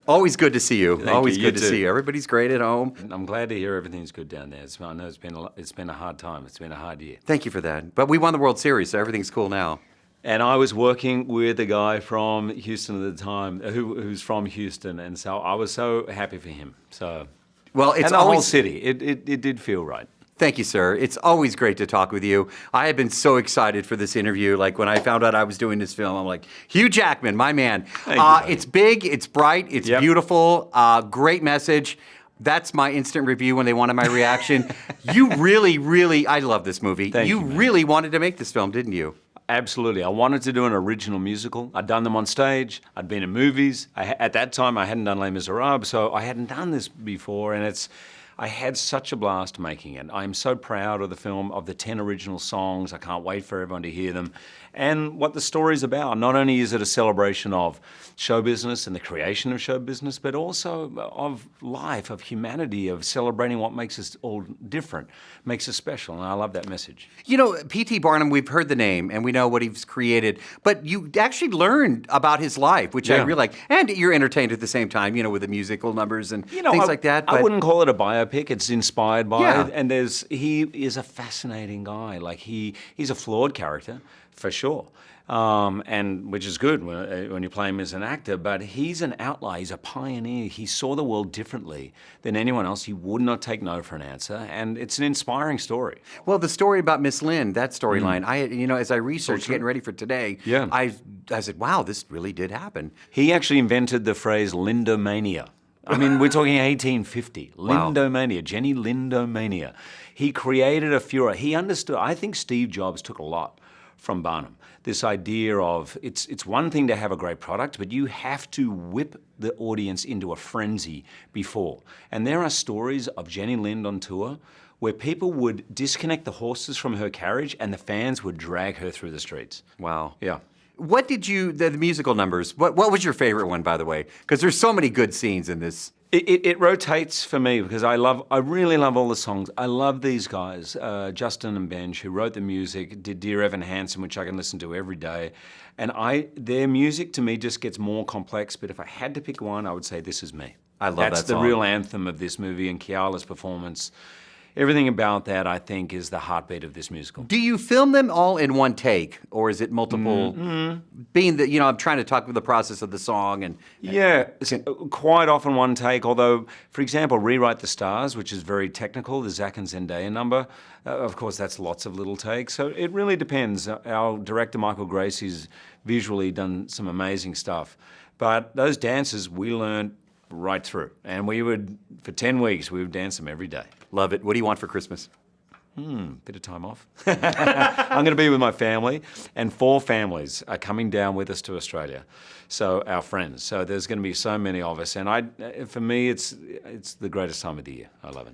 Always good to see you. Thank Always you. good You to too. see you. Everybody's great at home. I'm glad to hear everything's good down there. I know it's been a hard time. It's been a hard year. Thank you for that. But we won the World Series, so everything's cool now. And I was working with a guy from Houston at the time, who's from Houston, and so I was so happy for him. So, Well, it's and the whole always city, it did feel right. Thank you, sir. It's always great to talk with you. I have been so excited for this interview. Like when I found out I was doing this film, I'm like, Hugh Jackman, my man. Thank you. It's big, it's bright, it's Yep. beautiful, great message. That's my instant review when they wanted my reaction. You really, I love this movie. Thank you, man. really wanted to make this film, didn't you? Absolutely. I wanted to do an original musical. I'd done them on stage. I'd been in movies. At that time, I hadn't done Les Miserables, so I hadn't done this before, and I had such a blast making it. I'm so proud of the film, of the 10 original songs. I can't wait for everyone to hear them. And what the story's about. Not only is it a celebration of show business and the creation of show business, but also of life, of humanity, of celebrating what makes us all different, makes us special. And I love that message. You know, P.T. Barnum, we've heard the name and we know what he's created, but you actually learned about his life, which I Yeah. really like. And you're entertained at the same time, you know, with the musical numbers and things I, like that. I wouldn't call it a biopic. It's inspired by Yeah. it. And he is a fascinating guy. Like he's a flawed character, for sure. And which is good when you play him as an actor, but he's an outlier, he's a pioneer. He saw the world differently than anyone else. He would not take no for an answer, and it's an inspiring story. Well, the story about Miss Lynn, that storyline, as I researched true. getting ready for today, Yeah. I said, wow, this really did happen. He actually invented the phrase Lindomania. I mean, we're talking 1850. Wow. Lindomania, Jenny Lindomania. He created a furor. He understood. I think Steve Jobs took a lot from Barnum. This idea of it's one thing to have a great product, but you have to whip the audience into a frenzy before. And there are stories of Jenny Lind on tour where people would disconnect the horses from her carriage and the fans would drag her through the streets. Wow. Yeah. What did the musical numbers, what was your favorite one, by the way? Because there's so many good scenes in this. It rotates for me because I really love all the songs. I love these guys, Justin and Benj, who wrote the music, did Dear Evan Hansen, which I can listen to every day. And their music to me just gets more complex, but if I had to pick one, I would say This Is Me. I love That's that the song. real anthem of this movie, and Keala's performance. Everything about that, I think, is the heartbeat of this musical. Do you film them all in one take, or is it multiple? Being that, I'm trying to talk about the process of the song and. Yeah, quite often one take, although, for example, Rewrite the Stars, which is very technical, the Zack and Zendaya number, of course, that's lots of little takes. So it really depends. Our director, Michael Gracie's visually done some amazing stuff. But those dances we learned right through. And for 10 weeks, we would dance them every day. Love it. What do you want for Christmas? Bit of time off. I'm going to be with my family, and 4 families are coming down with us to Australia. So our friends. So there's going to be so many of us, and for me, it's the greatest time of the year. I love it.